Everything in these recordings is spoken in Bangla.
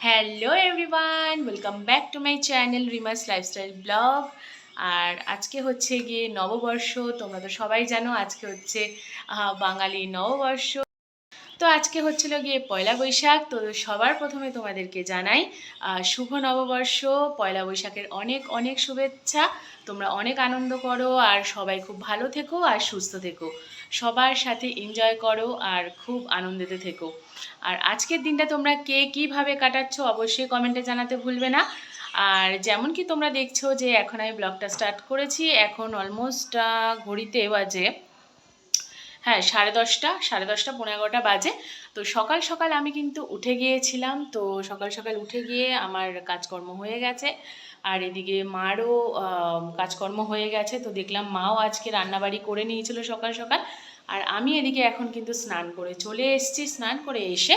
Hello everyone, welcome back to my channel রিমাস লাইফস্টাইল ব্লগ। আর আজকে হচ্ছে গিয়ে নববর্ষ। তোমরা তো সবাই জানো আজকে হচ্ছে বাঙালি নববর্ষ। তো আজকে হচ্ছিল গিয়ে পয়লা বৈশাখ। তো সবার প্রথমে তোমাদেরকে জানাই শুভ নববর্ষ, পয়লা বৈশাখের অনেক অনেক শুভেচ্ছা। তোমরা অনেক আনন্দ করো আর সবাই খুব ভালো থেকো আর সুস্থ থেকো, সবার সাথে এনজয় করো আর খুব আনন্দেতে থেকো। আর আজকের দিনটা তোমরা কে কীভাবে কাটাচ্ছ অবশ্যই কমেন্টে জানাতে ভুলবে না। আর যেমন কি তোমরা দেখছো যে এখন আমি ব্লগটা স্টার্ট করেছি, এখন অলমোস্ট ঘড়িতে বাজে হ্যাঁ 10:30, 10:30, 11:30 বাজে। তো সকাল সকাল আমি কিন্তু উঠে গিয়েছিলাম। তো সকাল সকাল উঠে গিয়ে আমার কাজকর্ম হয়ে গেছে, আর এদিকে মারও কাজকর্ম হয়ে গেছে। তো দেখলাম মাও আজকে রান্নাবাড়ি করে নিয়েছিল সকাল সকাল। আর আমি এদিকে এখন কিন্তু স্নান করে চলে এসেছি, স্নান করে এসে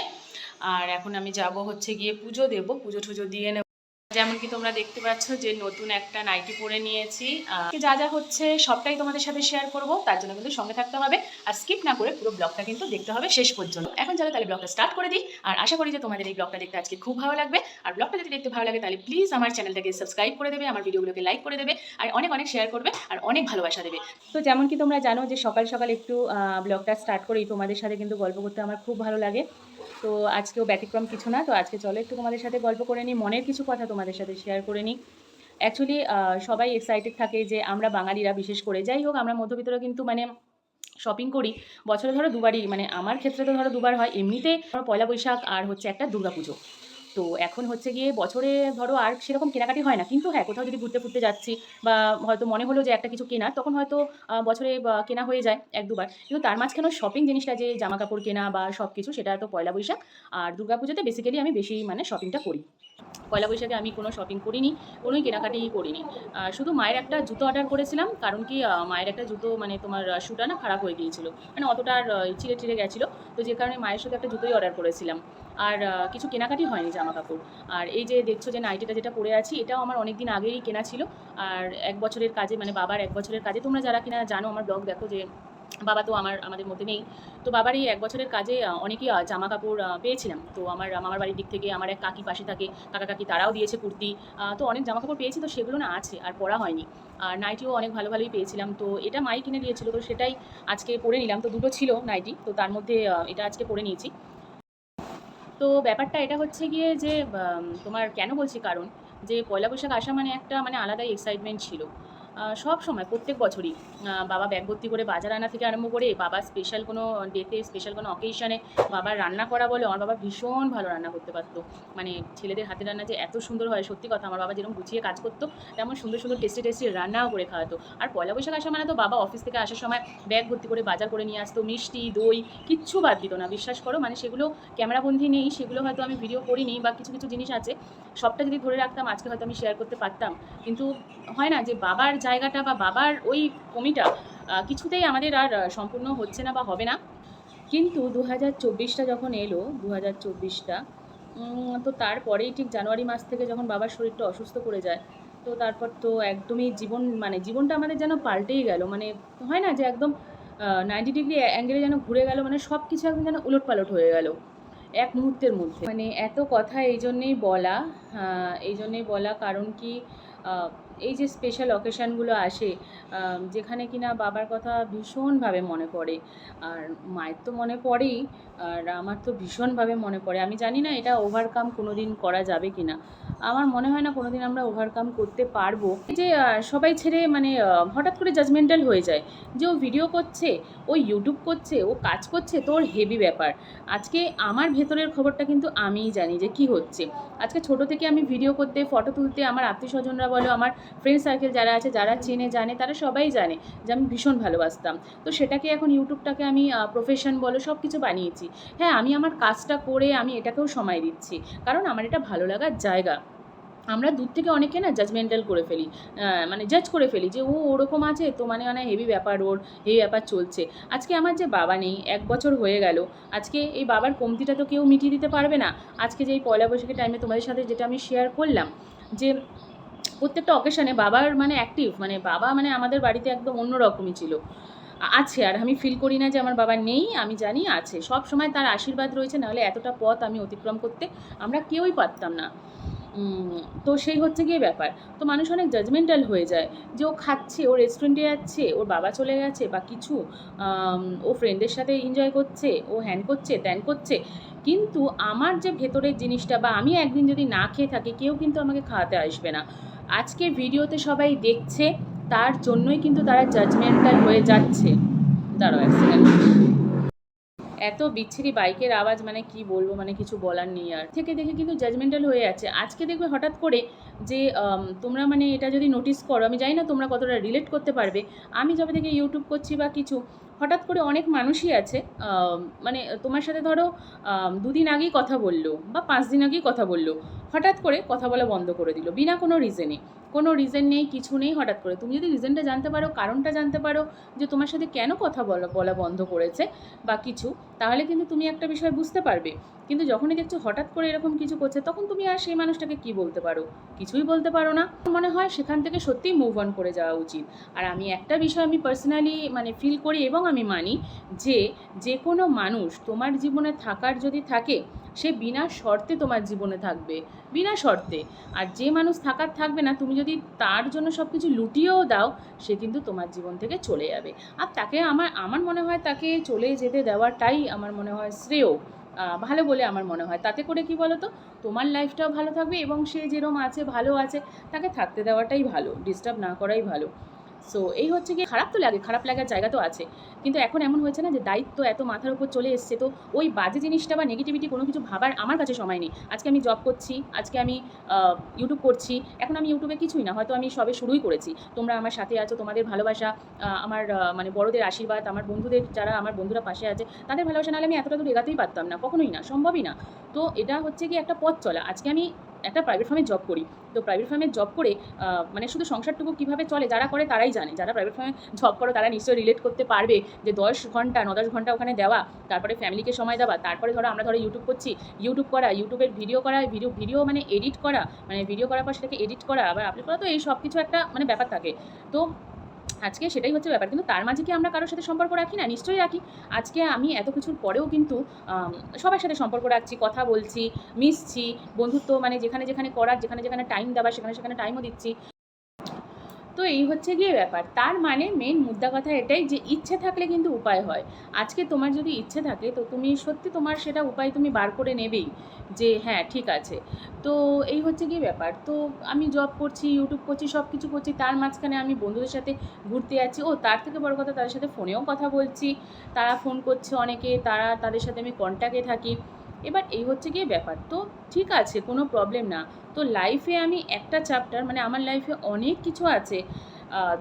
আর এখন আমি যাব হচ্ছে গিয়ে পুজো দেবো, পুজো টুজো দিয়ে নেব। যেমন কি তোমরা দেখতে পাচ্ছ যে নতুন একটা নাইটি পরে নিয়েছি। যা যা হচ্ছে সবটাই তোমাদের সাথে শেয়ার করব, তার জন্য কিন্তু সঙ্গে থাকতে হবে আর স্কিপ না করে পুরো ব্লগটা কিন্তু দেখতে হবে শেষ পর্যন্ত। এখন চলো তাহলে ব্লগটা স্টার্ট করে দিই। আর আশা করি যে তোমাদের এই ব্লগটা দেখতে আজকে খুব ভালো লাগবে। আর ব্লগটা যদি দেখতে ভালো লাগে তাহলে প্লিজ আমার চ্যানেলটাকে সাবস্ক্রাইব করে দেবে, আমার ভিডিওগুলোকে লাইক করে দেবে আর অনেক অনেক শেয়ার করবে আর অনেক ভালোবাসা দেবে। তো যেমন কি তোমরা জানো যে সকাল সকাল একটু ব্লগটা স্টার্ট করেই তোমাদের সাথে কিন্তু গল্প করতে আমার খুব ভালো লাগে। তো আজকেও ব্যতিক্রম কিছু না। তো আজকে চলো একটু তোমাদের সাথে গল্প করে নিই, মনের কিছু কথা তোমাদের সাথে শেয়ার করে নিই। অ্যাকচুয়ালি সবাই এক্সাইটেড থাকে যে আমরা বাঙালিরা বিশেষ করে, যাই হোক আমরা মধ্যবিত্তরা কিন্তু মানে শপিং করি বছরে ধরো দুবারই, মানে আমার ক্ষেত্রে তো ধরো দুবার হয় এমনিতে, ধরো পয়লা বৈশাখ আর হচ্ছে একটা দুর্গাপুজো। তো এখন হচ্ছে গিয়ে বছরে ধরো আর সেরকম কেনাকাটি হয় না, কিন্তু হ্যাঁ কোথাও যদি ঘুরতে ফুরতে যাচ্ছি বা হয়তো মনে হলো যে একটা কিছু কেনার, তখন হয়তো বছরে কেনা হয়ে যায় এক দুবার। কিন্তু তার মাঝখানেও শপিং জিনিসটা, যে জামা কাপড় কেনা বা সব কিছু, সেটা তো পয়লা বৈশাখ আর দুর্গাপুজোতে বেসিক্যালি আমি বেশি মানে শপিংটা করি। পয়লা বৈশাখে আমি কোনো শপিং করিনি, কোনোই কেনাকাটিই করিনি। শুধু মায়ের একটা জুতো অর্ডার করেছিলাম, কারণ কি মায়ের একটা জুতো মানে তোমার শুটা না খারাপ হয়ে গিয়েছিলো, মানে অতটা চিড়ে চিড়ে গেছিলো। তো যে কারণে মায়ের সাথে একটা জুতোই অর্ডার করেছিলাম। আর কিছু কেনাকাটি হয়নি জামা কাপড়। আর এই যে দেখছো যে নাইটিটা যেটা পরে আছি, এটাও আমার অনেক দিন আগেই কেনা ছিল। আর 1 বছরের কাজে, মানে বাবার 1 বছরের কাজে, তোমরা যারা কিনা জানো আমার ব্লগ দেখো, যে বাবা তো আমাদের মধ্যে নেই। তো বাবার এই 1 বছরের কাজে অনেকই জামা কাপড় পেয়েছিলাম। তো আমার মামার বাড়ির দিক থেকে আমার এক কাকি পাশে থাকে, কাকা কাকি, তারাও দিয়েছে কুর্তি। তো অনেক জামা কাপড় পেয়েছি, তো সেগুলো না আছে আর পরা হয়নি। আর নাইটিও অনেক ভালো ভালোই পেয়েছিলাম। তো এটা মাই কিনে দিয়েছিল, তো সেটাই আজকে পরে নিলাম। তো দুটো ছিল নাইটি, তো তার মধ্যে এটা আজকে পরে নিয়েছি। তো ব্যাপারটা এটা হচ্ছে গিয়ে যে তোমার কেন বলছি, কারণ যে পয়লা বৈশাখ আসা মানে একটা মানে আলাদাই এক্সাইটমেন্ট ছিল। সব সময় প্রত্যেক বছরই বাবা ব্যাগ ভর্তি করে বাজার আনা থেকে আরম্ভ করে বাবা স্পেশাল কোনো ডেতে, স্পেশাল কোনো অকেশনে বাবার রান্না করা বলে, আমার বাবা ভীষণ ভালো রান্না করতে পারতো। মানে ছেলেদের হাতে রান্না যে এত সুন্দর হয়, সত্যি কথা। আমার বাবা যেরকম গুছিয়ে কাজ করতো, তেমন সুন্দর সুন্দর টেস্টি টেস্টি রান্নাও করে খাওয়াতো। আর পয়লা বৈশাখ আসা মানে তো বাবা অফিস থেকে আসার সময় ব্যাগ ভর্তি করে বাজার করে নিয়ে আসতো, মিষ্টি দই কিচ্ছু বাদ দিত না, বিশ্বাস করো। মানে সেগুলো ক্যামেরাবন্দি নেই, সেগুলো হয়তো আমি ভিডিও করিনি, বা কিছু কিছু জিনিস আছে সবটা যদি ধরে রাখতাম আজকে হয়তো আমি শেয়ার করতে পারতাম। কিন্তু হয় না যে বাবার জায়গাটা বা বাবার ওই কমিটা কিছুতেই আমাদের আর সম্পূর্ণ হচ্ছে না বা হবে না। কিন্তু 2024টা যখন এলো, 2024টা তো তারপরেই ঠিক জানুয়ারি মাস থেকে যখন বাবার শরীরটা অসুস্থ করে যায়, তো তারপর তো একদমই মানে জীবনটা আমাদের যেন পাল্টেই গেল। মানে হয় না যে একদম 90 ডিগ্রি অ্যাঙ্গেলে যেন ঘুরে গেল, মানে সব কিছু একদম যেন উলটপালট হয়ে গেল এক মুহূর্তের মধ্যে। মানে এত কথা এই জন্যেই বলা কারণ কি এই যে স্পেশাল অকেশানগুলো আসে, যেখানে কিনা বাবার কথা ভীষণভাবে মনে পড়ে। আর মায়ের তো মনে পড়েই, আর আমার তো ভীষণভাবে মনে পড়ে। আমি জানি না এটা ওভারকাম কোনো দিন করা যাবে কি না। আমার মনে হয় না কোনো দিন আমরা ওভারকাম করতে পারবো। এই যে সবাই ছেড়ে মানে হঠাৎ করে জাজমেন্টাল হয়ে যায় যে ও ভিডিও করছে, ও ইউটিউব করছে, ও কাজ করছে, তো ওর হেভি ব্যাপার। আজকে আমার ভেতরের খবরটা কিন্তু আমিই জানি যে কি হচ্ছে। আজকে ছোট থেকে আমি ভিডিও করতে, ফটো তুলতে, আমার আত্মীয় স্বজনরা বলো, আমার ফ্রেন্ড সার্কেল যারা আছে, যারা চেনে জানে, তারা সবাই জানে যে আমি ভীষণ ভালোবাসতাম। তো সেটাকে এখন ইউটিউবটাকে আমি প্রফেশন বলো সব কিছু বানিয়েছি। হ্যাঁ, আমি আমার কাজটা করে আমি এটাকেও সময় দিচ্ছি, কারণ আমার এটা ভালো লাগার জায়গা। আমরা দূর থেকে অনেকে না জাজমেন্টাল করে ফেলি, মানে জাজ করে ফেলি যে ও ওরকম আছে, তো মানে হেভি ব্যাপার, ওর হেভি ব্যাপার চলছে। আজকে আমার যে বাবা নেই, 1 বছর হয়ে গেল, আজকে এই বাবার কমতিটা তো কেউ মিটিয়ে দিতে পারবে না। আজকে যে এই পয়লা বৈশাখের টাইমে তোমাদের সাথে যেটা আমি শেয়ার করলাম, যে প্রত্যেকটা অকেশানে বাবার মানে অ্যাক্টিভ, মানে বাবা মানে আমাদের বাড়িতে একদম অন্য রকমই ছিল। আছে, আর আমি ফিল করি না যে আমার বাবা নেই, আমি জানি আছে, সব সময় তার আশীর্বাদ রয়েছে, নাহলে এতটা পথ আমি অতিক্রম করতে আমরা কেউই পারতাম না। তো সেই হচ্ছে গিয়ে ব্যাপার। তো মানুষ অনেক জাজমেন্টাল হয়ে যায় যে ও খাচ্ছে, ও রেস্টুরেন্টে যাচ্ছে, ওর বাবা চলে গেছে বা কিছু, ও ফ্রেন্ডের সাথে এনজয় করছে, ও হ্যান করছে ত্যান করছে, কিন্তু আমার যে ভেতরের জিনিসটা, বা আমি একদিন যদি না খেয়ে থাকি, কেউ কিন্তু আমাকে খাওয়াতে আসবে না। আজকে ভিডিওতে সবাই দেখছে, তার জন্যই কিন্তু তারা জাজমেন্টাল হয়ে যাচ্ছে। দাঁড়াও এক সেকেন্ড। এত বিচ্ছিরি বাইকের আওয়াজ, মানে কি বলবো, মানে কিছু বলার নেই। আর থেকে দেখে কিন্তু জাজমেন্টাল হয়ে যাচ্ছে। আজকে দেখবে হঠাৎ করে যে তোমরা মানে এটা যদি নোটিস করো, আমি জানি না তোমরা কতটা রিলেট করতে পারবে। আমি যবে থেকে ইউটিউব করছি বা কিছু, হঠাৎ করে অনেক মানুষই আছে, মানে তোমার সাথে ধরো 2 দিন আগেই কথা বললো বা 5 দিন আগেই কথা বললো, হঠাৎ করে কথা বলা বন্ধ করে দিল বিনা কোনো রিজনে। কোনো রিজন নেই, কিছু নেই, হঠাৎ করে। তুমি যদি রিজনটা জানতে পারো, কারণটা জানতে পারো যে তোমার সাথে কেন কথা বলা বলা বন্ধ করেছে বা কিছু, তাহলে কিন্তু তুমি একটা বিষয় বুঝতে পারবে। কিন্তু যখনই দেখছো হঠাৎ করে এরকম কিছু করছে, তখন তুমি আর সেই মানুষটাকে কি বলতে পারো? কিছুই বলতে পারো না। মনে হয় সেখান থেকে সত্যিই মুভ অন করে যাওয়া উচিত। আর আমি একটা বিষয় আমি পার্সোনালি মানে ফিল করি এবং আমি মানি, যে যে কোনো মানুষ তোমার জীবনে থাকার যদি থাকে, সে বিনা শর্তে তোমার জীবনে থাকবে, বিনা শর্তে। আর যে মানুষ থাকার থাকবে না, তুমি যদি তার জন্য সব কিছু লুটিয়েও দাও, সে কিন্তু তোমার জীবন থেকে চলে যাবে। আর তাকে আমার আমার মনে হয় তাকে চলে যেতে দেওয়াটাই আমার মনে হয় শ্রেয়, ভালো বলে আমার মনে হয়। তাতে করে কি বলো তো, তোমার লাইফটাও ভালো থাকবে এবং সে যেরম আছে ভালো আছে, তাকে থাকতে দেওয়াটাই ভালো, ডিস্টার্ব না করাই ভালো। সো এই হচ্ছে গিয়ে, খারাপ তো লাগে, খারাপ লাগার জায়গা তো আছে, কিন্তু এখন এমন হয়েছে না যে দায়িত্ব এত মাথার উপর চলে এসছে, তো ওই বাজে জিনিসটা বা নেগেটিভিটি কোনো কিছু ভাবার আমার কাছে সময় নেই। আজকে আমি জব করছি, আজকে আমি ইউটিউব করছি, এখন আমি ইউটিউবে কিছুই না, হয়তো আমি সবে শুরুই করেছি, তোমরা আমার সাথে আছো, তোমাদের ভালোবাসা, আমার মানে বড়দের আশীর্বাদ, আমার বন্ধুদের, যারা আমার বন্ধুরা পাশে আছে, তাদের ভালোবাসা নাহলে আমি এতটা দূর এগাতেই পারতাম না, কখনোই না, সম্ভবই না। তো এটা হচ্ছে কি একটা পথ চলা। আজকে আমি একটা প্রাইভেট ফার্মে জব করি, তো প্রাইভেট ফার্মে জব করে মানে শুধু সংসারটুকু কীভাবে চলে যারা করে তারাই জানে, যারা প্রাইভেট ফার্মে জব করো তারা নিশ্চয়ই রিলেট করতে পারবে, যে 10 ঘন্টা 9-10 ঘন্টা ওখানে দেওয়া, তারপরে ফ্যামিলিকে সময় দেওয়া, তারপরে ধরো আমরা ধরো ইউটিউব করছি, ইউটিউব করা, ইউটিউবের ভিডিও করা, ভিডিও মানে এডিট করা, মানে ভিডিও করার পর সেটাকে এডিট করা, আবার আপলোড করা, তো এই সব কিছু একটা মানে ব্যাপার থাকে। তো আজকে সেটাই হচ্ছে ব্যাপার, কিন্তু তার মাঝে কি আমরা কারোর সাথে সম্পর্ক রাখি না? নিশ্চয়ই রাখি। আজকে আমি এত কিছুর পরেও কিন্তু সবার সাথে সম্পর্ক রাখছি, কথা বলছি, মিশছি, বন্ধুত্ব মানে যেখানে যেখানে করার, যেখানে যেখানে টাইম দেওয়ার, সেখানে সেখানে টাইমও দিচ্ছি। তো এই হচ্ছে গিয়ে ব্যাপার। তার মানে মেন মুদ্রা কথা এটাই, যে ইচ্ছে থাকলে কিন্তু উপায় হয়। আজকে তোমার যদি ইচ্ছে থাকে, তো তুমি সত্যি তোমার সেটা উপায় তুমি বার করে নেবেই, যে হ্যাঁ ঠিক আছে। তো এই হচ্ছে গিয়ে ব্যাপার। তো আমি জব করছি, ইউটিউব করছি, সব কিছু করছি, তার মাঝখানে আমি বন্ধুদের সাথে ঘুরতে যাচ্ছি, ও তার থেকে বড় কথা তাদের সাথে ফোনেও কথা বলছি, তারা ফোন করছে অনেকে, তাদের সাথে আমি কন্ট্যাক্টে থাকি। এবার এই হচ্ছে গিয়ে ব্যাপার। তো ঠিক আছে, কোনো প্রবলেম না। তো লাইফে আমি একটা চ্যাপ্টার, মানে আমার লাইফে অনেক কিছু আছে,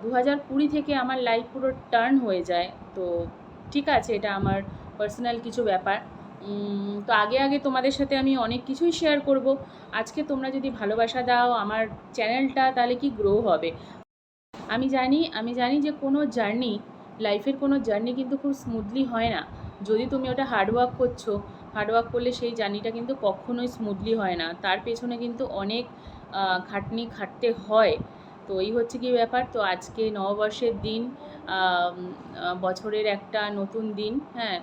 2020 থেকে আমার লাইফ পুরো টার্ন হয়ে যায়। তো ঠিক আছে, এটা আমার পার্সোনাল কিছু ব্যাপার। তো আগে আগে তোমাদের সাথে আমি অনেক কিছুই শেয়ার করব। আজকে তোমরা যদি ভালোবাসা দাও আমার চ্যানেলটা, তাহলে কি গ্রো হবে। আমি জানি যে কোনো জার্নি, লাইফের কোনো জার্নি কিন্তু খুব স্মুথলি হয় না। যদি তুমি ওটা হার্ডওয়ার্ক করছো, হার্ডওয়ার্ক করলে সেই জার্নিটা কিন্তু কখনোই স্মুথলি হয় না, তার পেছনে কিন্তু অনেক খাটনি খাটতে হয়। তো এই হচ্ছে কি ব্যাপার। তো আজকে নববর্ষের দিন, বছরের একটা নতুন দিন, হ্যাঁ।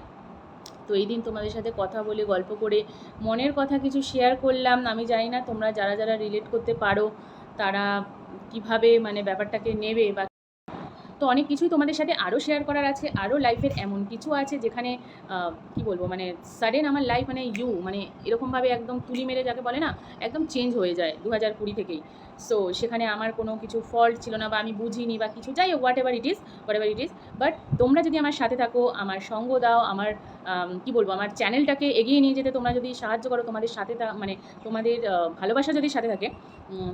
তো এই দিন তোমাদের সাথে কথা বলে, গল্প করে, মনের কথা কিছু শেয়ার করলাম। আমি জানি না তোমরা যারা যারা রিলেট করতে পারো, তারা কিভাবে মানে ব্যাপারটাকে নেবে, বা তো অনেক কিছুই তোমাদের সাথে আরও শেয়ার করার আছে, আরও লাইফের এমন কিছু আছে যেখানে কি বলবো, মানে সাডেন আমার লাইফ মানে মানে এরকমভাবে একদম তুলি মেরে যাকে বলে না, একদম চেঞ্জ হয়ে যায় 2020 থেকেই। সো সেখানে আমার কোনো কিছু ফল্ট ছিল না, বা আমি বুঝিনি বা কিছু, যাই হোক, what ever it is. But তোমরা যদি আমার সাথে থাকো, আমার সঙ্গ দাও, আমার কি বলবো, আমার চ্যানেলটাকে এগিয়ে নিয়ে যেতে তোমরা যদি সাহায্য করো, তোমাদের সাথে মানে তোমাদের ভালোবাসা যদি সাথে থাকে,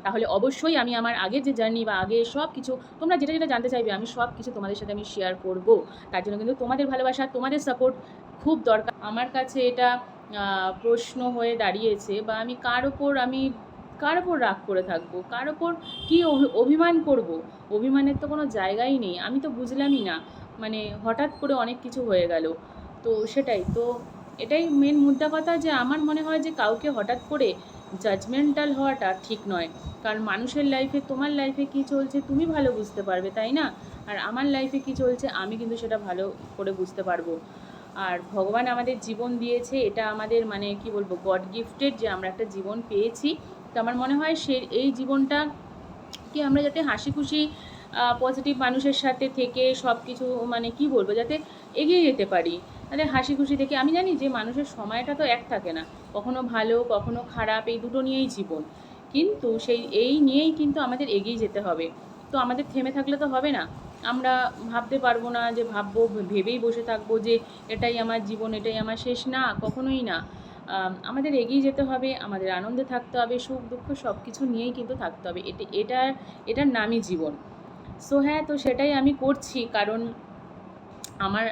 তাহলে অবশ্যই আমি আমার আগের যে জার্নি বা আগে সব কিছু, তোমরা যেটা যেটা জানতে চাইবে, আমি সব কিছু তোমাদের সাথে আমি শেয়ার করব। তার জন্য কিন্তু তোমাদের ভালোবাসা, তোমাদের সাপোর্ট খুব দরকার আমার কাছে। এটা প্রশ্ন হয়ে দাঁড়িয়েছে, বা আমি কার ওপর রাগ করে থাকবো, কার ওপর কী অভিমান করব। অভিমানের তো কোনো জায়গাই নেই, আমি তো বুঝলামই না, মানে হঠাৎ করে অনেক কিছু হয়ে গেল। তো সেটাই তো, এটাই মেন মুদ্রা কথা, যে আমার মনে হয় যে কাউকে হঠাৎ করে জাজমেন্টাল হওয়াটা ঠিক নয়। কারণ মানুষের লাইফে, তোমার লাইফে কী চলছে তুমি ভালো বুঝতে পারবে, তাই না? আর আমার লাইফে কি চলছে আমি কিন্তু সেটা ভালো করে বুঝতে পারবো। আর ভগবান আমাদের জীবন দিয়েছে, এটা আমাদের মানে কি বলবো, গড গিফটেড যে আমরা একটা জীবন পেয়েছি। তো আমার মনে হয় এই জীবনটা কি আমরা যাতে হাসি খুশি পজিটিভ মানুষের সাথে থেকে সব কিছু মানে কি বলবো, যাতে এগিয়ে যেতে পারি। তাহলে হাসি খুশি থেকে, আমি জানি যে মানুষের সময়টা তো এক থাকে না, কখনো ভালো কখনো খারাপ, এই দুটো নিয়েই জীবন। কিন্তু এই নিয়েই কিন্তু আমাদের এগিয়ে যেতে হবে। তো আমাদের থেমে থাকলে তো হবে না। আমরা ভাবতে পারবো না যে ভাববো, ভেবেই বসে থাকবো যে এটাই আমার জীবন, এটাই আমার শেষ, না, কখনোই না। আমাদের এগিয়ে যেতে হবে, আমাদের আনন্দে থাকতে হবে, সুখ দুঃখ সব কিছু নিয়েই কিন্তু থাকতে হবে। এটার নামই জীবন। সো হ্যাঁ, তো সেটাই আমি করছি। আমার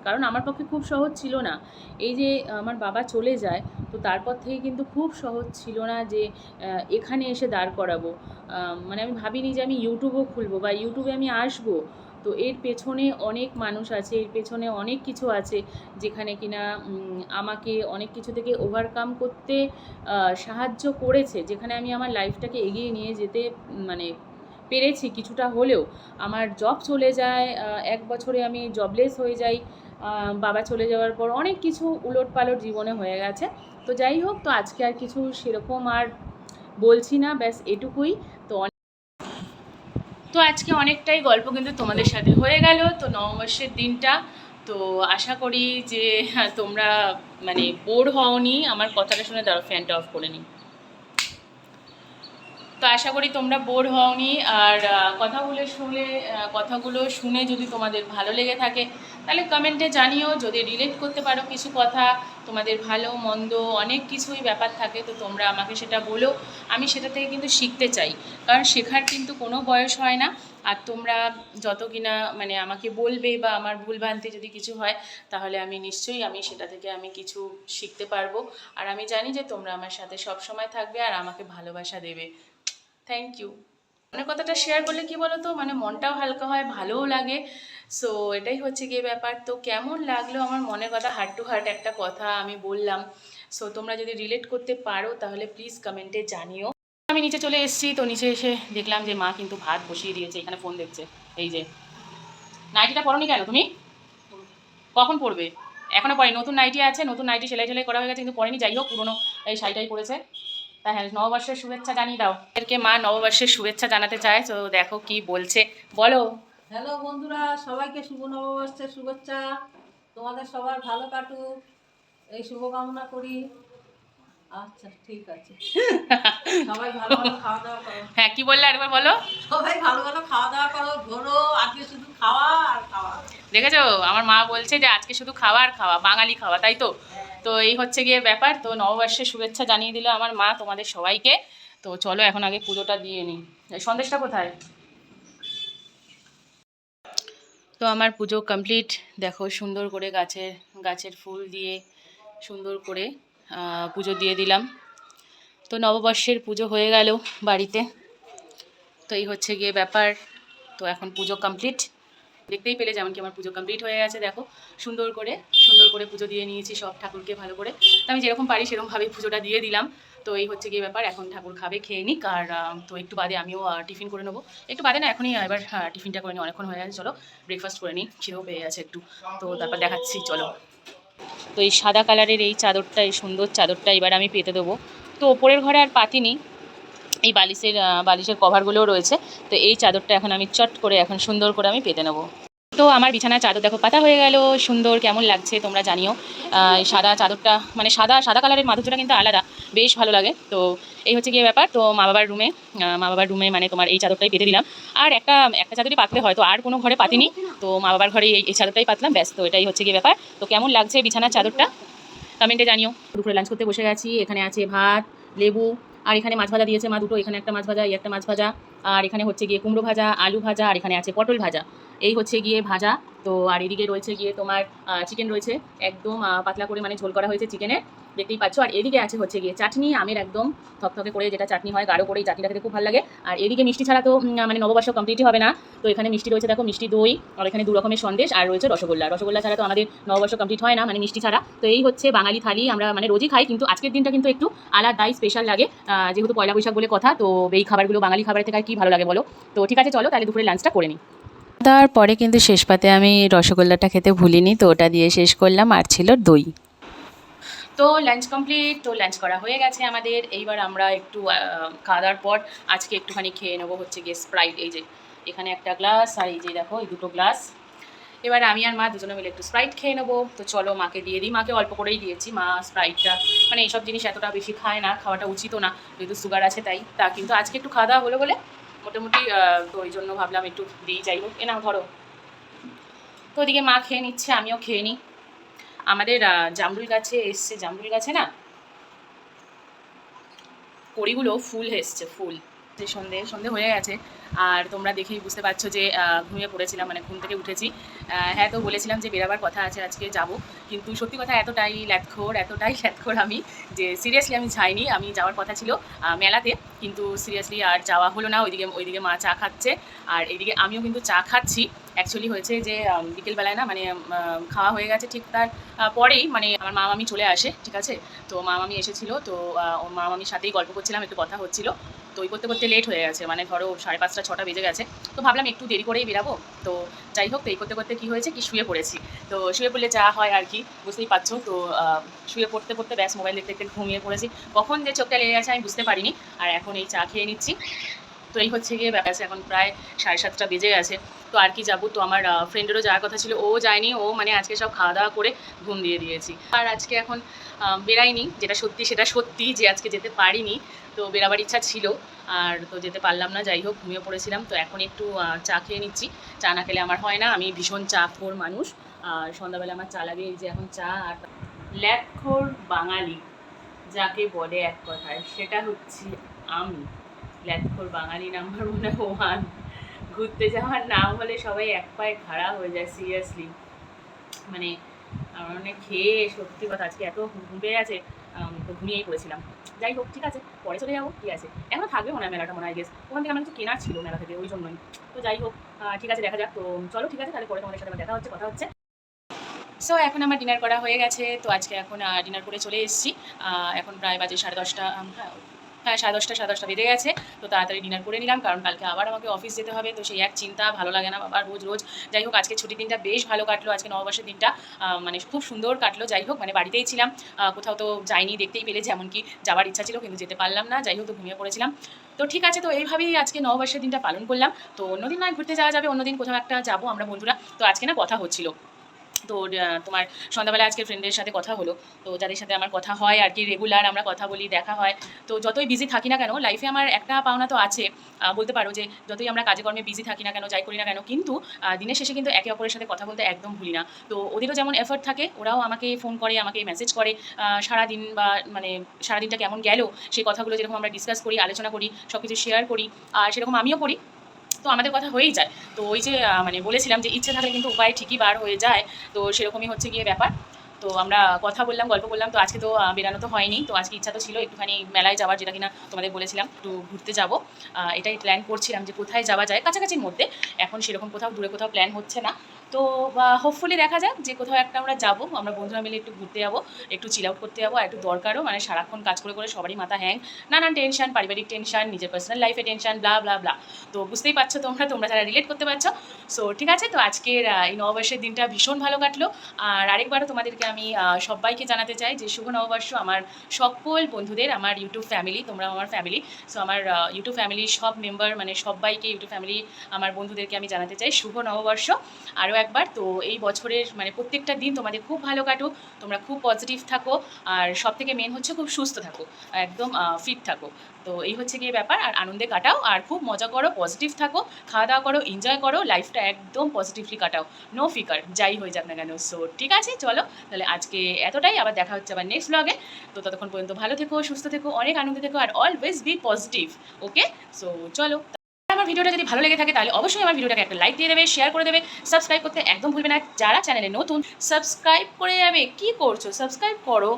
কারণ আমার পক্ষে খুব সহজ ছিল না। এই যে আমার বাবা চলে যায়, তো তারপর থেকে কিন্তু খুব সহজ ছিল না যে এখানে এসে দাঁড় করাবো। মানে আমি ভাবিনি যে আমি ইউটিউবও খুলবো বা ইউটিউবে আমি আসবো। তো এর পেছনে অনেক মানুষ আছে, এর পেছনে অনেক কিছু আছে, যেখানে কিনা আমাকে অনেক কিছু থেকে ওভারকাম করতে সাহায্য করেছে, যেখানে আমি আমার লাইফটাকে এগিয়ে নিয়ে যেতে মানে পেরেছি কিছুটা হলেও। আমার জব চলে যায়, ১ বছরে আমি জবলেস হয়ে যাই। বাবা চলে যাওয়ার পর অনেক কিছু উলটপালট জীবনে হয়ে গেছে। তো যাই হোক, তো আজকে আর কিছু সেরকম আর বলছি না, ব্যাস এটুকুই। তো তো আজকে অনেকটাই গল্প কিন্তু তোমাদের সাথে হয়ে গেল। তো নববর্ষের দিনটা, তো আশা করি যে তোমরা মানে বোর হওনি আমার কথাটা শুনে। দাঁড়াও, ফ্যানটা অফ করে নিই। তো আশা করি তোমরা বোর হওনি। আর কথাগুলো শুনে যদি তোমাদের ভালো লেগে থাকে, তাহলে কমেন্টে জানিও। যদি রিলেট করতে পারো কিছু কথা, তোমাদের ভালো মন্দ অনেক কিছুই ব্যাপার থাকে, তো তোমরা আমাকে সেটা বলো। আমি সেটা থেকে কিন্তু শিখতে চাই, কারণ শেখার কিন্তু কোনো বয়স হয় না। আর তোমরা যত কিনা মানে আমাকে বলবে বা আমার ভুলভ্রান্তি যদি কিছু হয়, তাহলে আমি নিশ্চয়ই সেটা থেকে আমি কিছু শিখতে পারবো। আর আমি জানি যে তোমরা আমার সাথে সব সময় থাকবে আর আমাকে ভালোবাসা দেবে। Thank you. মনের কথাটা শেয়ার করলে কি বলো তো, মানে মনটাও হালকা হয়, ভালোও লাগে। সো এটাই হচ্ছে গিয়ে ব্যাপার। তো কেমন লাগলো আমার মনের কথা, হার্ট টু হার্ট একটা কথা আমি বললাম। সো তোমরা যদি রিলেট করতে পারো তাহলে প্লিজ কমেন্টে জানিও। আমি নিচে চলে এসেছি, তো নিচে এসে দেখলাম যে মা কিন্তু ভাত বসিয়ে দিয়েছে, এখানে ফোন দেখছে। এই যে নাইটিটা পরোনি কেন তুমি? কখন পরবে? এখনো পরে নতুন নাইটি আছে, নতুন নাইটি সেলাই টেলাই করা হয়ে গেছে, কিন্তু পরেনি। যাই হোক, পুরোনো এই শাড়িটাই পরেছে। তা হ্যাঁ, নববর্ষের শুভেচ্ছা জানিয়ে দাও। এদেরকে মা নববর্ষের শুভেচ্ছা জানাতে চায়, তো দেখো কি বলছে, বলো। হ্যালো বন্ধুরা, সবাইকে শুভ নববর্ষের শুভেচ্ছা। তোমাদের সবার ভালো কাটুক এই শুভকামনা করি। আচ্ছা, ঠিক আছে। সবাই ভালো ভালো খাওয়া দাওয়া করো। হ্যাঁ, কি বললে একবার বলো। সবাই ভালো ভালো খাওয়া দাওয়া করো, ঘোরো, আজকে শুধু খাওয়া আর খাওয়া। দেখেছো, আমার মা বলছে যে আজকে শুধু খাওয়া আর খাওয়া, বাঙালি খাওয়া, তাই তো? তো এই হচ্ছে গিয়ে ব্যাপার। তো নববর্ষের শুভেচ্ছা জানিয়ে দিল আমার মা তোমাদের সবাইকে। তো চলো এখন আগে পুজোটা দিয়ে নিই। এই সন্দেশটা কোথায়? তো আমার পুজো কমপ্লিট। দেখো সুন্দর করে গাছের ফুল দিয়ে সুন্দর করে পুজো দিয়ে দিলাম। তো নববর্ষের পুজো হয়ে গেল বাড়িতে। তো এই হচ্ছে গিয়ে ব্যাপার। তো এখন পুজো কমপ্লিট, দেখতেই পেলে যেমন কি আমার পুজো কমপ্লিট হয়ে গেছে। দেখো সুন্দর করে পুজো দিয়ে নিয়েছি সব ঠাকুরকে ভালো করে। তো আমি যেরকম পারি সেরকমভাবেই পুজোটা দিয়ে দিলাম। তো এই হচ্ছে গিয়ে ব্যাপার। এখন ঠাকুর খাবে, খেয়ে নিক। আর তো একটু বাদে আমিও টিফিন করে নেবো। একটু বাদে না, এখনই এবার টিফিনটা করে নিই, অনেকক্ষণ হয়ে গেছে। চলো ব্রেকফাস্ট করে নিই, খিদেও পেয়ে গেছে একটু। তো তারপর দেখাচ্ছি, চলো। তো এই সাদা কালারের এই চাদরটা, এই সুন্দর চাদরটা এবার আমি পেতে দেবো। তো ওপরের ঘরে আর পাতিনি, এই বালিশের কভারগুলোও রয়েছে। তো এই চাদরটা এখন আমি চট করে এখন সুন্দর করে আমি পেতে নেবো। তো আমার বিছানার চাদর দেখো পাতা হয়ে গেল সুন্দর। কেমন লাগছে তোমরা জানিও। এই সাদা চাদরটা মানে সাদা কালারের মাধুর্যটা কিন্তু আলাদা, বেশ ভালো লাগে। তো এই হচ্ছে গিয়ে ব্যাপার। তো মা বাবার রুমে মানে তোমার এই চাদরটাই পেতে দিলাম। আর একটা চাদরই পাতলে হয়, তো আর কোনো ঘরে পাতিনি। তো মা বাবার ঘরে এই চাদরটাই পাতলাম, ব্যাস। তো এটাই হচ্ছে গিয়ে ব্যাপার। তো কেমন লাগছে বিছানার চাদরটা কমেন্টে জানিও। দুপুরে লাঞ্চ করতে বসে গেছি। এখানে আছে ভাত, লেবু, আর এখানে মাছ ভাজা দিয়েছে মা দুটো। এখানে একটা মাছ ভাজা, একটা মাছ ভাজা, আর এখানে হচ্ছে গিয়ে কুমড়ো ভাজা, আলু ভাজা, আর এখানে আছে পটল ভাজা। এই হচ্ছে গিয়ে ভাজা। তো আর এদিকে রয়েছে গিয়ে তোমার চিকেন রয়েছে, একদম পাতলা করে মানে ঝোল করা হয়েছে চিকেনের, দেখতেই পাচ্ছ। আর এদিকে আছে হচ্ছে গিয়ে চাটনি, আমের একদম থকথকে করে যেটা চাটনি হয়, গাঢ় করে, এই চাটনিটা খেতে খুব ভালো লাগে। আর এদিকে মিষ্টি ছাড়া তো মানে নববর্ষ কমপ্লিটই হবে না। তো এখানে মিষ্টি রয়েছে, দেখো মিষ্টি দই, আর এখানে 2 রকমের সন্দেশ, আর রয়েছে রসগোল্লা ছাড়া তো আমাদের নববর্ষ কমপ্লিট হয় না, মানে মিষ্টি ছাড়া। তো এই হচ্ছে বাঙালি থালি, আমরা মানে রোজই খাই, কিন্তু আজকের দিনটা কিন্তু একটু আলাদাই স্পেশাল লাগে, যেহেতু পয়লা বৈশাখ বলে কথা। তো এই খাবারগুলো বাঙালি খাবারের থেকে আর কি ভালো লাগে বলো। তো ঠিক আছে, চলো তাহলে দুপুরে লাঞ্চটা করে নিই। দেওয়ার পরে কিন্তু শেষ পাতে আমি রসগোল্লাটা খেতে ভুলিনি, তো ওটা দিয়ে শেষ করলাম, আর ছিল দই। তো লাঞ্চ কমপ্লিট, তো লাঞ্চ করা হয়ে গেছে আমাদের। এইবার আমরা একটু খাওয়া দাওয়ার পর আজকে একটুখানি খেয়ে নেবো হচ্ছে গিয়ে স্প্রাইট। এই যে এখানে একটা গ্লাস, আর এই যে দেখো এই দুটো গ্লাস। এবার আমি আর মা দুজনে মিলে একটু স্প্রাইট খেয়ে নেবো। তো চলো মাকে দিয়ে দিই, মাকে অল্প করেই দিয়েছি। মা স্প্রাইটটা মানে এইসব জিনিস এতটা বেশি খায় না, খাওয়াটা উচিতও না, যেহেতু সুগার আছে তাই। তা কিন্তু আজকে একটু খাওয়া দাওয়া হলো বলে মোটামুটি, তো ওই জন্য ভাবলাম একটু দিই। যাই হোক, এ নাও ধরো। তো ওদিকে মা খেয়ে নিচ্ছে, আমিও খেয়ে নিই। আমাদের জামরুল গাছে এসছে, জামরুল গাছে না কড়িগুলো ফুল এসছে, ফুল। যে সন্ধে সন্ধে হয়ে গেছে, আর তোমরা দেখেই বুঝতে পারছো যে ঘুমিয়ে পড়েছিলাম, মানে ঘুম থেকে উঠেছি। হ্যাঁ, তো বলেছিলাম যে বেরাবার কথা আছে, আজকে যাব, কিন্তু সত্যি কথা এতটাই ল্যাথখোর আমি, যে সিরিয়াসলি আমি যাইনি। আমি যাওয়ার কথা ছিল মেলাতে, কিন্তু সিরিয়াসলি আর যাওয়া হলো না। ওইদিকে মা চা খাচ্ছে, আর এইদিকে আমিও কিন্তু চা খাচ্ছি। অ্যাকচুয়ালি হয়েছে যে বিকেলবেলায় না, মানে খাওয়া হয়ে গেছে ঠিক তার পরেই মানে আমার মা মামি চলে আসে, ঠিক আছে। তো মা মামি এসেছিলো, তো ওর মা মামির সাথেই গল্প করছিলাম, একটু কথা হচ্ছিলো। তো ওই করতে করতে লেট হয়ে গেছে, মানে ধরো 5:30 6টা বেজে গেছে। তো ভাবলাম একটু দেরি করেই বেরাবো। তো যাই হোক, তো এই করতে করতে কী হয়েছে কি শুয়ে পড়েছি। তো শুয়ে পড়লে যা হয় আর কি, বুঝতেই পারছো। তো শুয়ে পড়তে পড়তে ব্যাস মোবাইল দেখতে দেখতে ঘুমিয়ে পড়েছি। কখন যে চোখটা লেগে গেছে আমি বুঝতে পারিনি। আর এখন এই চা খেয়ে নিচ্ছি। তো এই হচ্ছে গিয়ে ব্যাপার। এখন প্রায় 7:30 বেজে গেছে। তো আর কি যাবো, তো আমার ফ্রেন্ডেরও যাওয়ার কথা ছিল, ও যায়নি। ও মানে আজকে সব খাওয়া দাওয়া করে ঘুম দিয়ে দিয়েছি। আর আজকে এখন বেরাইনি, যেটা সত্যি যে আজকে যেতে পারিনি। তো বেরাবার ইচ্ছা ছিল, আর তো যেতে পারলাম না। যাই হোক, ঘুমিয়ে পড়েছিলাম। তো এখন একটু চা খেয়ে নিচ্ছি। চা না খেলে আমার হয় না, আমি ভীষণ চা খোর মানুষ। আর সন্ধ্যাবেলা আমার চা লাগে। এই যে এখন চা, আর ল্যাথখোর বাঙালি যাকে বলে এক কথায়, সেটা হচ্ছে আমি। ল্যাথখোর বাঙালি নাম্বার মনে ওয়ান। ঘুরতে যাওয়ার নাম হলে সবাই এক পায়ে খাড়া হয়ে যায়, সিরিয়াসলি। মানে আমার মানে খেয়ে সত্যি কথা আজকে এত ঘুম পেয়ে গেছে, তো ঘুমিয়েই পড়েছিলাম। যাই হোক, ঠিক আছে, পরে চলে যাবো, ঠিক আছে। এখনও থাকবে মনে হয় মেলাটা, মনে হয় গেস ওখান থেকে আমার কিছু কেনার ছিল মেলা থেকে, ওই জন্যই। তো যাই হোক, ঠিক আছে, দেখা যাক। তো চলো, ঠিক আছে, তাহলে পরে তোমাদের সাথে আমার দেখা হচ্ছে, কথা হচ্ছে। সো এখন আমার ডিনার করা হয়ে গেছে। তো আজকে এখন ডিনার করে চলে এসেছি। এখন প্রায় বাজে 10:30। হ্যাঁ, 10:30 বেজে গেছে। তো তাড়াতাড়ি ডিনার করে নিলাম, কারণ কালকে আবার আমাকে অফিস যেতে হবে। তো সেই এক চিন্তা, ভালো লাগে না বাবা রোজ রোজ। যাই হোক, আজকে ছুটির দিনটা বেশ ভালো কাটলো। আজকে নববর্ষের দিনটা মানে খুব সুন্দর কাটলো। যাই হোক, মানে বাড়িতেই ছিলাম, কোথাও তো যাইনি, দেখতেই পেলে যেমন কি যাওয়ার ইচ্ছা ছিল কিন্তু যেতে পারলাম না। যাই হোক, তো ঘুমিয়ে পড়েছিলাম। তো ঠিক আছে, তো এইভাবেই আজকে নববর্ষের দিনটা পালন করলাম। তো অন্যদিন নয় ঘুরতে যাওয়া যাবে, অন্যদিন কোথাও একটা যাবো আমরা বন্ধুরা। তো আজকে না কথা হচ্ছিল, তো তোমার সন্ধ্যাবেলা আজকে ফ্রেন্ডের সাথে কথা হলো। তো যাদের সাথে আমার কথা হয় আর কি, রেগুলার আমরা কথা বলি, দেখা হয়। তো যতই বিজি থাকি না কেন, লাইফে আমার একটা পাওনা তো আছে, বলতে পারো যে যতই আমরা কাজে কর্মে বিজি থাকি না কেন, যাই করি না কেন, কিন্তু দিনের শেষে কিন্তু একে অপরের সাথে কথা বলতে একদম ভুলি না। তো ওদেরও যেমন এফর্ট থাকে, ওরাও আমাকে ফোন করে, আমাকে মেসেজ করে সারাদিন, বা মানে সারাদিনটা কেমন গেল সেই কথাগুলো যেরকম আমরা ডিসকাস করি, আলোচনা করি, সব কিছু শেয়ার করি, আর সেরকম আমিও করি। তো আমাদের কথা হয়েই যায়। তো ওই যে মানে বলেছিলাম যে ইচ্ছে থাকলে কিন্তু উপায় ঠিকই বার হয়ে যায়। তো সেরকমই হচ্ছে গিয়ে ব্যাপার। তো আমরা কথা বললাম, গল্প করলাম। তো আজকে তো বেরানো তো হয়নি। তো আজকে ইচ্ছা তো ছিল একটুখানি মেলায় যাওয়ার, যেটা কিনা তোমাদের বলেছিলাম একটু ঘুরতে যাব। এটাই প্ল্যান করছিলাম যে কোথায় যাওয়া যায় কাছাকাছির মধ্যে। এখন সেরকম কোথাও দূরে কোথাও প্ল্যান হচ্ছে না। তো হোপফুলি দেখা যাক যে কোথাও একটা আমরা যাবো, আমরা বন্ধুরা মিলে একটু ঘুরতে যাবো, একটু চিল আউট করতে যাবো। আর একটু দরকারও, মানে সারাক্ষণ কাজ করে করে সবারই মাথা হ্যাং, নানান টেনশন, পারিবারিক টেনশন, নিজের পার্সোনাল লাইফে টেনশন, ব্লা ব্লা ব্লা। তো বুঝতেই পারছো তোমরা যারা রিলেট করতে পারছো। সো ঠিক আছে, তো আজকের এই নববর্ষের দিনটা ভীষণ ভালো কাটলো। আর আরেকবারও তোমাদেরকে আমি সবাইকে জানাতে চাই যে শুভ নববর্ষ আমার সকল বন্ধুদের, আমার ইউটিউব ফ্যামিলি, তোমরা আমার ফ্যামিলি। সো আমার ইউটিউব ফ্যামিলির সব মেম্বার, মানে সবাইকে, ইউটিউব ফ্যামিলি আমার বন্ধুদেরকে আমি জানাতে চাই শুভ নববর্ষ আরও একবার। তো এই বছরের মানে প্রত্যেকটা দিন তোমাদের খুব ভালো কাটুক, তোমরা খুব পজিটিভ থাকো, আর সব থেকে মেন হচ্ছে খুব সুস্থ থাকো, একদম ফিট থাকো। তো এই হচ্ছে গিয়ে ব্যাপার। আর আনন্দে কাটাও, আর খুব মজা করো, পজিটিভ থাকো, খাওয়া দাওয়া করো, এনজয় করো, লাইফটা একদম পজিটিভলি কাটাও, নো ফিকার, যাই হয়ে যাক না কেন। সো ঠিক আছে, চলো তাহলে আজকে এতটাই। আবার দেখা হচ্ছে আবার নেক্সট ব্লগে। তো ততক্ষণ পর্যন্ত ভালো থেকো, সুস্থ থেকো, অনেক আনন্দে থেকো, আর always be positive. Okay, so চলো। আমার ভিডিওটা যদি ভালো লেগে থাকে তাহলে অবশ্যই আমার ভিডিওটাকে একটা লাইক দিয়ে দেবে, শেয়ার করে দেবে, সাবস্ক্রাইব করতে একদম ভুলবে না। যারা চ্যানেলে নতুন, সাবস্ক্রাইব করে যাবে। কি করছো? সাবস্ক্রাইব করো,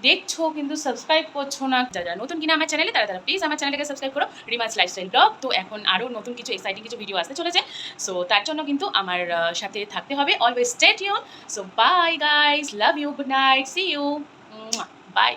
দেখছো কিন্তু সাবস্ক্রাইব করছো না। যারা নতুন কিনা আমার চ্যানেলে, তারা প্লিজ আমার চ্যানেলটাকে সাবস্ক্রাইব করো, রিমাস লাইফস্টাইল ব্লগ। তো এখন আরও নতুন কিছু এক্সাইটিং কিছু ভিডিও আসতে চলেছে। সো তার জন্য কিন্তু আমার সাথে থাকতে হবে, always stay tune. So bye guys, love you, good night, see you, by.